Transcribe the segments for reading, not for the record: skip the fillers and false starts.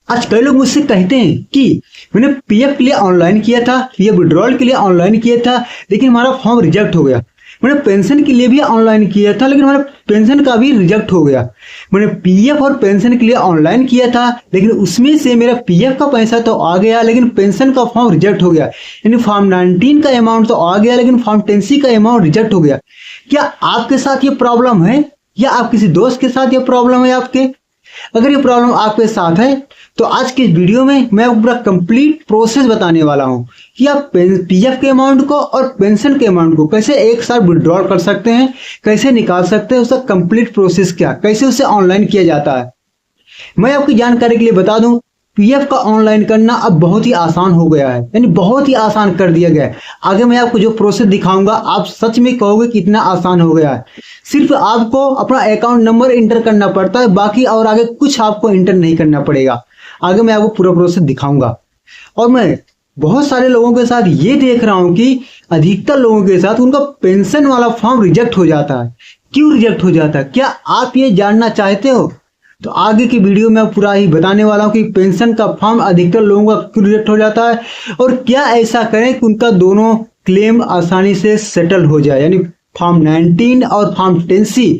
आज कई लोग मुझसे कहते हैं कि मैंने पीएफ के लिए ऑनलाइन किया था, पीएफ विड्रॉल के लिए ऑनलाइन किया था, लेकिन हमारा फॉर्म रिजेक्ट हो गया। मैंने पेंशन के लिए भी ऑनलाइन किया था, लेकिन हमारा पेंशन का भी रिजेक्ट हो गया। मैंने पीएफ और पेंशन के लिए ऑनलाइन किया था, लेकिन उसमें से मेरा पीएफ का पैसा तो आ गया, लेकिन पेंशन का फॉर्म रिजेक्ट हो गया। यानी फॉर्म 19 का अमाउंट तो आ गया, लेकिन फॉर्म 10C का अमाउंट रिजेक्ट हो गया। क्या आपके साथ ये प्रॉब्लम है, या आप किसी दोस्त के साथ ये प्रॉब्लम है आपके? अगर ये प्रॉब्लम आपके साथ है तो आज के इस वीडियो में मैं आपको पूरा कंप्लीट प्रोसेस बताने वाला हूं कि आप पीएफ के अमाउंट को और पेंशन के अमाउंट को कैसे एक साथ विड्रॉल कर सकते हैं, कैसे निकाल सकते हैं, उसका कंप्लीट प्रोसेस क्या, कैसे उसे ऑनलाइन किया जाता है। मैं आपकी जानकारी के लिए बता दूं, पीएफ का ऑनलाइन करना अब बहुत ही आसान हो गया है, यानी बहुत ही आसान कर दिया गया है। आगे मैं आपको जो प्रोसेस दिखाऊंगा आप सच में कहोगे कितना आसान हो गया है। सिर्फ आपको अपना अकाउंट नंबर इंटर करना पड़ता है, बाकी और आगे कुछ आपको इंटर नहीं करना पड़ेगा। आगे मैं आपको पूरा प्रोसेस दिखाऊंगा। और मैं बहुत सारे लोगों के साथ ये देख रहा हूं कि अधिकतर लोगों के साथ उनका पेंशन वाला फॉर्म रिजेक्ट हो जाता है। क्यों रिजेक्ट हो जाता है, क्या आप ये जानना चाहते हो? तो आगे की वीडियो में पूरा ही बताने वाला हूं कि पेंशन का फॉर्म अधिकतर लोगों का क्यों रिजेक्ट हो जाता है, और क्या ऐसा करें कि उनका दोनों क्लेम आसानी से सेटल हो जाए। यानी फॉर्म 19 और फॉर्म 10C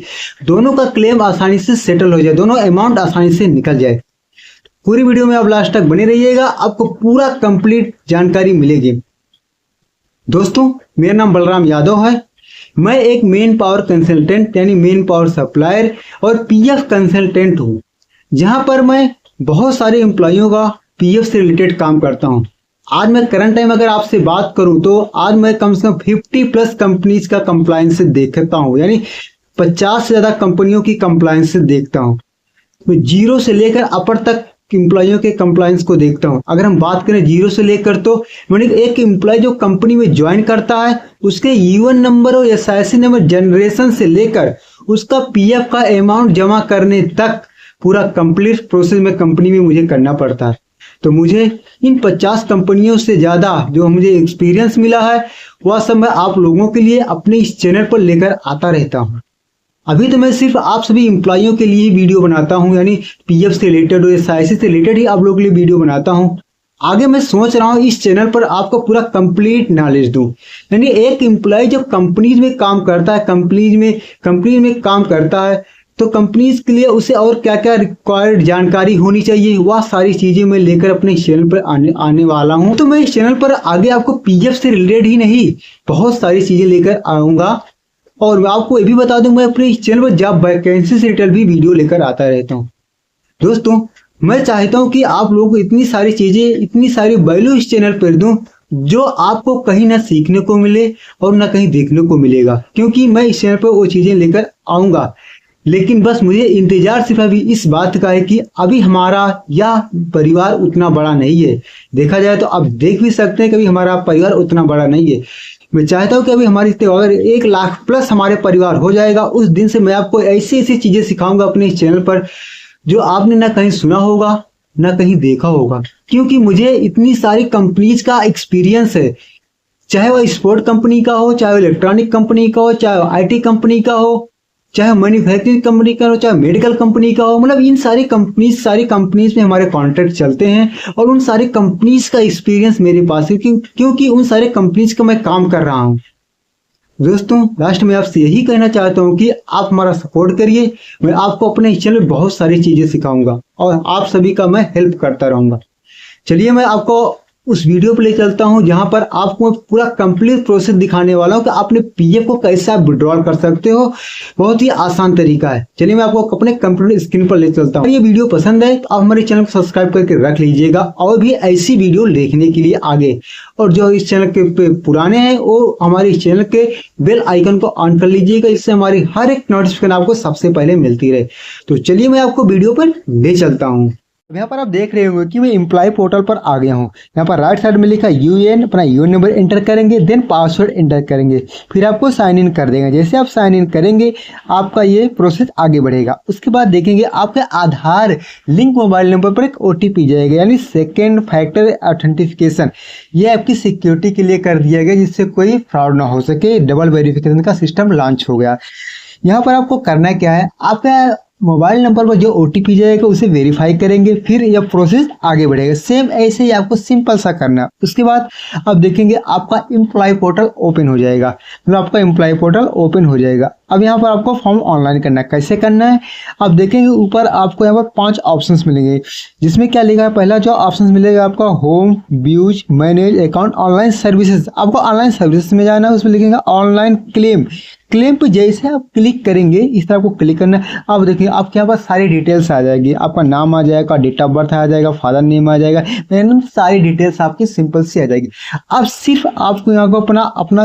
दोनों का क्लेम आसानी से सेटल हो जाए, दोनों अमाउंट आसानी से निकल जाए। पूरी वीडियो में आप लास्ट तक बने रहिएगा, आपको पूरा कंप्लीट जानकारी मिलेगी। दोस्तों, मेरा नाम बलराम यादव है। मैं एक मेन पावर कंसल्टेंट यानी मेन पावर सप्लायर और पीएफ कंसल्टेंट हूं, जहां पर मैं बहुत सारे एम्प्लॉइयों का पीएफ से रिलेटेड काम करता हूं। आज मैं करंट टाइम अगर आपसे बात करूं तो आज मैं कम से कम 50+ कंपनीज का कंप्लायंस देखता हूं, यानी 50 से ज्यादा कंपनियों की कंप्लायंस देखता हूं। मैं जीरो से लेकर अपर तक एम्प्लॉइयों के कंप्लायंस को देखता हूं। अगर हम बात करें जीरो से लेकर, तो मैंने एक एम्प्लॉय जो कंपनी में ज्वाइन करता है उसके यूएन नंबर और एसआईसी नंबर जनरेशन से लेकर उसका पीएफ का अमाउंट जमा करने तक पूरा कंप्लीट प्रोसेस में कंपनी में मुझे करना पड़ता है। तो मुझे इन 50 कंपनियों से ज्यादा जो मुझे एक्सपीरियंस मिला है वह सब मैं आप लोगों के लिए अपने इस चैनल पर लेकर आता रहता हूँ। अभी तो मैं सिर्फ आप सभी एम्प्लॉइयों के लिए वीडियो बनाता हूं, यानी पीएफ से रिलेटेड और एसआईसी से रिलेटेड ही आप लोगों के लिए वीडियो बनाता हूं। आगे मैं सोच रहा हूं इस चैनल पर आपको पूरा कंप्लीट नॉलेज दूं। यानी एक एम्प्लॉय जब कंपनीज में काम करता है, कंपनी में काम करता है, तो कंपनीज के लिए उसे और क्या क्या रिक्वायर्ड जानकारी होनी चाहिए, वह सारी चीजें मैं लेकर अपने चैनल पर आने वाला हूं। तो मैं इस चैनल पर आगे आपको पीएफ से रिलेटेड ही नहीं बहुत सारी चीजें लेकर आऊंगा। और मैं आपको ये भी बता दूं, मैं अपने इस चैनल पर जॉब वैकेंसी से रिलेटेड भी वीडियो लेकर आता रहता हूं। दोस्तों, मैं चाहता हूं कि आप लोगों को इतनी सारी चीजें, इतनी सारी वैल्यू इस चैनल पर दूं जो आपको कहीं ना सीखने को मिले और ना कहीं देखने को मिलेगा, क्योंकि मैं इस चैनल पर वो चीजें लेकर आऊंगा। लेकिन बस मुझे इंतजार सिर्फ अभी इस बात का है कि अभी हमारा यह परिवार उतना बड़ा नहीं है। देखा जाए तो आप देख भी सकते हैं कि अभी हमारा परिवार उतना बड़ा नहीं है। मैं चाहता हूं कि अभी हमारी अगर 1 लाख प्लस हमारे परिवार हो जाएगा, उस दिन से मैं आपको ऐसी ऐसी चीजें सिखाऊंगा अपने इस चैनल पर जो आपने ना कहीं सुना होगा ना कहीं देखा होगा। क्योंकि मुझे इतनी सारी कंपनीज का एक्सपीरियंस है, चाहे वह स्पोर्ट कंपनी का हो, चाहे इलेक्ट्रॉनिक कंपनी का हो, चाहे आईटी कंपनी का हो, चाहे मैन्युफैक्चरिंग कंपनी का हो, चाहे मेडिकल कंपनी का हो। मतलब इन सारी कंपनीज में हमारे कॉन्ट्रैक्ट चलते हैं और उन सारी कंपनीज का एक्सपीरियंस मेरे पास है, क्योंकि उन सारे कंपनीज का मैं काम कर रहा हूं। दोस्तों, लास्ट में आपसे यही कहना चाहता हूं कि आप हमारा सपोर्ट करिए। मैं आपको अपने इस चैनल में बहुत सारी चीजें सिखाऊंगा और आप सभी का मैं हेल्प करता रहूंगा। चलिए मैं आपको उस वीडियो पे ले चलता हूं जहां पर आपको पूरा कंप्लीट प्रोसेस दिखाने वाला हूं कि आपने पीएफ को कैसे आप विड्रॉल कर सकते हो। बहुत ही आसान तरीका है। चलिए मैं आपको अपने कंप्यूटर स्क्रीन पर ले चलता हूं। अगर ये वीडियो पसंद है तो आप हमारे चैनल को सब्सक्राइब करके रख लीजिएगा और भी ऐसी वीडियो देखने के लिए आगे। और जो इस चैनल के पे पुराने हैं वो हमारे इस चैनल के बेल आइकन को ऑन कर लीजिएगा, इससे हमारी हर एक नोटिफिकेशन आपको सबसे पहले मिलती रहे। तो चलिए मैं आपको वीडियो पर ले चलता हूँ। यहाँ पर आप देख रहे होंगे कि मैं एम्प्लॉय पोर्टल पर आ गया हूँ। यहाँ पर राइट साइड में लिखा यूएन, अपना यूएन नंबर एंटर करेंगे, देन पासवर्ड एंटर करेंगे, फिर आपको साइन इन कर देंगे। जैसे आप साइन इन करेंगे आपका ये प्रोसेस आगे बढ़ेगा। उसके बाद देखेंगे आपके आधार लिंक मोबाइल नंबर पर एक ओटीपी जाएगा, यानी सेकेंड फैक्टर ऑथेंटिफिकेशन। ये आपकी सिक्योरिटी के लिए कर दिया गया जिससे कोई फ्रॉड ना हो सके। डबल वेरिफिकेशन का सिस्टम लॉन्च हो गया। यहाँ पर आपको करना क्या है, आपका मोबाइल नंबर पर जो ओटीपी जाएगा उसे वेरीफाई करेंगे, फिर यह प्रोसेस आगे बढ़ेगा। सेम ऐसे ही आपको सिंपल सा करना है। उसके बाद आप देखेंगे आपका एम्प्लॉय पोर्टल ओपन हो जाएगा, मतलब आपका एम्प्लॉय पोर्टल ओपन हो जाएगा। अब यहाँ पर आपको फॉर्म ऑनलाइन करना है। कैसे करना है आप देखेंगे ऊपर आपको यहाँ पर 5 ऑप्शंस मिलेंगे, जिसमें क्या लिखा है, पहला जो ऑप्शन मिलेगा आपका home, views, manage account, online services. आपको ऑनलाइन सर्विसेज में जाना है, उसमें लिखेंगे ऑनलाइन क्लेम। क्लेम पे जैसे आप क्लिक करेंगे इस तरह आपको क्लिक करना है। आप देखिए आपके यहाँ पास सारी डिटेल्स आ जाएगी, आपका नाम आ जाएगा, डेट ऑफ बर्थ आ जाएगा, फादर नेम आ जाएगा, मैंने सारी डिटेल्स आपकी सिंपल सी आ जाएगी। अब सिर्फ आपको यहाँ को अपना अपना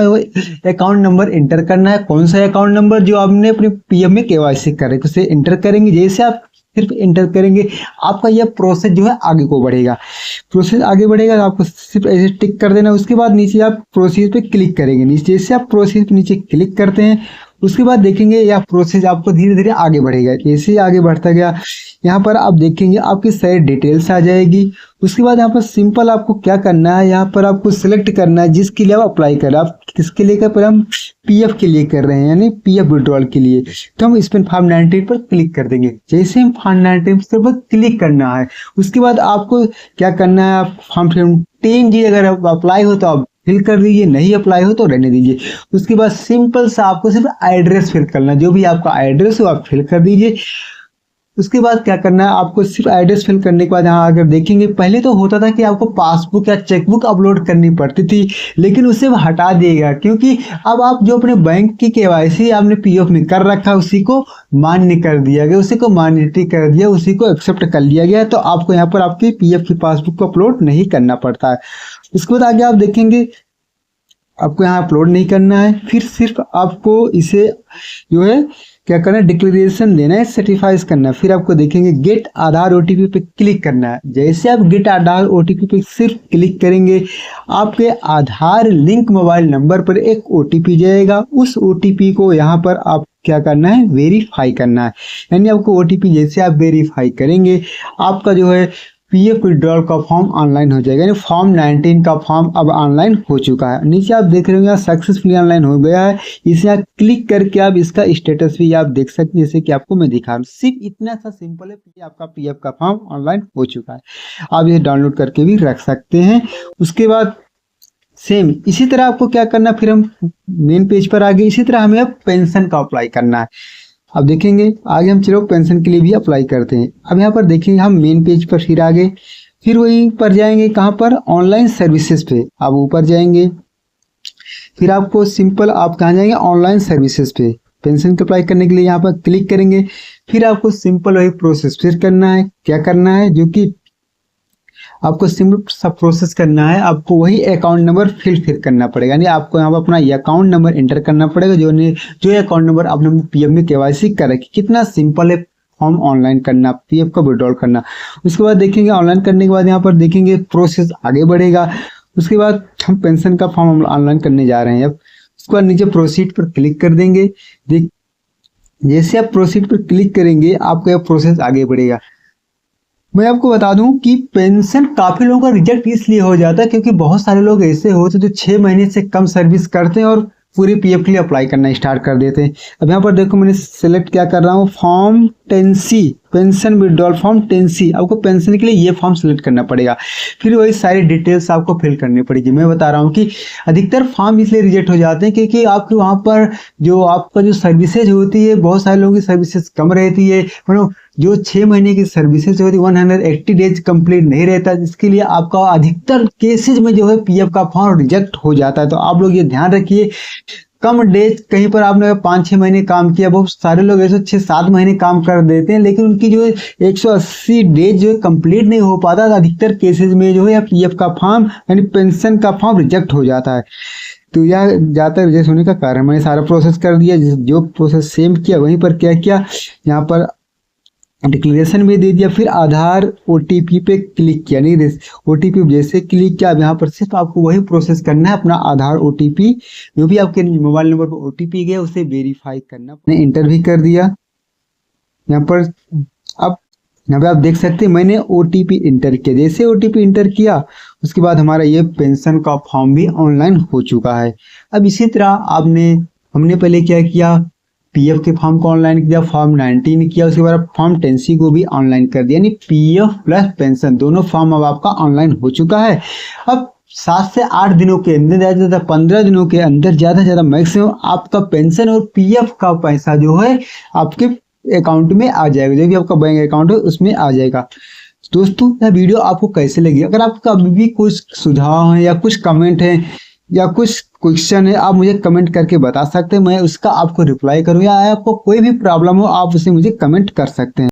अकाउंट नंबर इंटर करना है। कौन सा अकाउंट नंबर जो आपने अपने पीएफ में केवाईसी कर रहे उसे इंटर करेंगे। जैसे आप सिर्फ इंटर करेंगे आपका यह प्रोसेस जो है आगे को बढ़ेगा। प्रोसेस आगे बढ़ेगा तो आपको सिर्फ ऐसे टिक कर देना। उसके बाद नीचे आप प्रोसेस पे क्लिक करेंगे। नीचे जैसे आप प्रोसेस पे नीचे क्लिक करते हैं उसके बाद देखेंगे यह प्रोसेस आपको धीरे धीरे आगे बढ़ेगा। जैसे ही आगे बढ़ता गया यहाँ पर आप देखेंगे आपकी सारी डिटेल्स आ जाएगी। उसके बाद यहाँ पर सिंपल आपको क्या करना है, यहाँ पर आपको सिलेक्ट करना है जिसके लिए आप अप्लाई कर रहे हैं। आप किसके लिए कर रहे हैं, हम पीएफ के लिए कर रहे हैं, यानी पीएफ विड्रॉल के लिए। तो हम इस पर फॉर्म 19 पर क्लिक कर देंगे। जैसे हम फॉर्म 19 पर क्लिक करना है उसके बाद आपको क्या करना है, आप फॉर्म 10 जी अगर अप्लाई हो तो आप फिल कर दीजिए, नहीं अप्लाई हो तो रहने दीजिए। उसके बाद सिंपल सा आपको सिर्फ एड्रेस फिल करना है, जो भी आपका एड्रेस हो आप फिल कर दीजिए। उसके बाद क्या करना है, आपको सिर्फ एड्रेस फिल करने के बाद यहाँ अगर देखेंगे पहले तो होता था कि आपको पासबुक या चेकबुक अपलोड करनी पड़ती थी, लेकिन उसे हटा दिएगा क्योंकि अब आप जो अपने बैंक की केवाईसी आपने पीएफ में कर रखा है उसी को मान्य कर दिया गया, उसी को मान्यता कर दिया, उसी को एक्सेप्ट कर लिया गया। तो आपको यहाँ पर आपकी पीएफ की पासबुक को अपलोड नहीं करना पड़ता है। उसके बाद आगे आप देखेंगे आपको यहाँ अपलोड नहीं करना है, फिर सिर्फ आपको इसे जो है क्या करना है, डिक्लेरेशन देना है, सर्टिफाइज करना है। फिर आपको देखेंगे गेट आधार ओटीपी पे क्लिक करना है। जैसे आप गेट आधार ओटीपी पे सिर्फ क्लिक करेंगे आपके आधार लिंक मोबाइल नंबर पर एक ओटीपी जाएगा। उस ओटीपी को यहाँ पर आप क्या करना है, वेरीफाई करना है। यानी आपको ओटीपी जैसे आप वेरीफाई करेंगे आपका जो है पीएफ विड्रॉल का फॉर्म ऑनलाइन हो जाएगा। यानी फॉर्म 19 का फॉर्म अब ऑनलाइन हो चुका है। नीचे आप देख रहे होंगे सक्सेसफुली ऑनलाइन हो गया है। इसे आप क्लिक करके आप इसका स्टेटस भी आप देख सकते हैं, जैसे कि आपको मैं दिखा रहा हूँ। सिर्फ इतना सा सिंपल है कि आपका पीएफ का फॉर्म ऑनलाइन हो चुका है। आप इसे डाउनलोड करके भी रख सकते हैं। उसके बाद सेम इसी तरह आपको क्या करना, फिर हम मेन पेज पर आ गए। इसी तरह हमें अब पेंशन का अप्लाई करना है। अब देखेंगे आगे हम चलो पेंशन के लिए भी अप्लाई करते हैं। अब यहाँ पर देखेंगे हम मेन पेज पर फिर आगे फिर वहीं पर जाएंगे, कहाँ पर, ऑनलाइन सर्विसेज पे आप ऊपर जाएंगे। फिर आपको सिंपल आप कहाँ जाएंगे, ऑनलाइन सर्विसेज पे पेंशन के अप्लाई करने के लिए यहाँ पर क्लिक करेंगे। फिर आपको सिंपल वही प्रोसेस फिर करना है। क्या करना है, जो कि आपको सिंपल सब प्रोसेस करना है। आपको वही अकाउंट नंबर फिल करना पड़ेगा, यानी आपको यहाँ पर अपना अकाउंट नंबर एंटर करना पड़ेगा जो अकाउंट नंबर आपने पीएफ में केवाईसी कर रखी। कितना सिंपल है फॉर्म ऑनलाइन करना, पीएफ का विड्रॉल करना। उसके बाद देखेंगे ऑनलाइन करने के बाद यहाँ पर देखेंगे प्रोसेस आगे बढ़ेगा। उसके बाद हम पेंशन का फॉर्म ऑनलाइन करने जा रहे हैं। अब उसके बाद नीचे प्रोसीड पर क्लिक कर देंगे। जैसे आप प्रोसीड पर क्लिक करेंगे आपका यह प्रोसेस आगे बढ़ेगा। मैं आपको बता दूं कि पेंशन काफी लोगों का रिजेक्ट इसलिए हो जाता है क्योंकि बहुत सारे लोग ऐसे होते हैं जो 6 महीने से कम सर्विस करते हैं और पूरी पीएफ के लिए अप्लाई करना स्टार्ट कर देते हैं। अब यहाँ पर देखो मैंने सेलेक्ट क्या कर रहा हूँ, form 10C pension withdrawal form 10C। आपको पेंशन के लिए ये फॉर्म सेलेक्ट करना पड़ेगा। फिर वही सारी डिटेल्स आपको फिल करनी पड़ेगी। मैं बता रहा हूँ कि अधिकतर फॉर्म इसलिए रिजेक्ट हो जाते हैं क्योंकि आपके वहाँ पर जो आपका जो सर्विसेज होती है, बहुत सारे लोगों की सर्विसेज कम रहती है, मतलब जो 6 महीने की सर्विसेज होती है 180 डेज कंप्लीट नहीं रहता, जिसके लिए आपका अधिकतर केसेज में जो है पीएफ का फॉर्म रिजेक्ट हो जाता है। तो आप लोग ये ध्यान रखिए, कम डेज कहीं पर आपने 5-6 महीने काम किया, बहुत सारे लोग ऐसे 6-7 महीने काम कर देते हैं लेकिन उनकी जो है 180 डेज जो है कंप्लीट नहीं हो पाता। तो अधिकतर केसेज में जो है पीएफ का फॉर्म यानी पेंशन का फॉर्म रिजेक्ट हो जाता है। तो यह ज़्यादातर रिजेक्ट होने का कारण, मैंने सारा प्रोसेस कर दिया, जो प्रोसेस सेम किया वहीं पर क्या किया, यहाँ पर डिक्लेरेशन भी दे दिया। फिर आधार ओटीपी पे क्लिक किया, नहीं ओटीपी जैसे क्लिक किया। अब यहाँ पर सिर्फ आपको वही प्रोसेस करना है, अपना आधार ओटीपी जो भी आपके मोबाइल नंबर पर ओटीपी गया उसे वेरीफाई करना। मैंने इंटर भी कर दिया यहाँ पर। अब यहाँ पे आप देख सकते हैं मैंने ओटीपी इंटर किया। जैसे ओटीपी इंटर किया उसके बाद हमारा ये पेंशन का फॉर्म भी ऑनलाइन हो चुका है। अब इसी तरह हमने पहले क्या किया, पीएफ के फॉर्म को ऑनलाइन किया, फॉर्म 19 किया, उसके बाद फॉर्म 10C को भी ऑनलाइन कर दिया, यानी पीएफ प्लस पेंशन दोनों फॉर्म अब आपका ऑनलाइन हो चुका है। अब 7 से 8 दिनों के अंदर, ज़्यादा से ज़्यादा 15 दिनों के अंदर, ज़्यादा से ज़्यादा मैक्सिमम आपका पेंशन और पीएफ का पैसा जो है आपके अकाउंट में आ जाएगा, जो भी आपका बैंक अकाउंट है उसमें आ जाएगा। दोस्तों यह वीडियो आपको कैसे लगी? अगर आपका अभी भी कुछ सुझाव है या कुछ कमेंट है या कुछ क्वेश्चन है, आप मुझे कमेंट करके बता सकते हैं, मैं उसका आपको रिप्लाई करूँ, या आपको कोई भी प्रॉब्लम हो आप उसे मुझे कमेंट कर सकते हैं।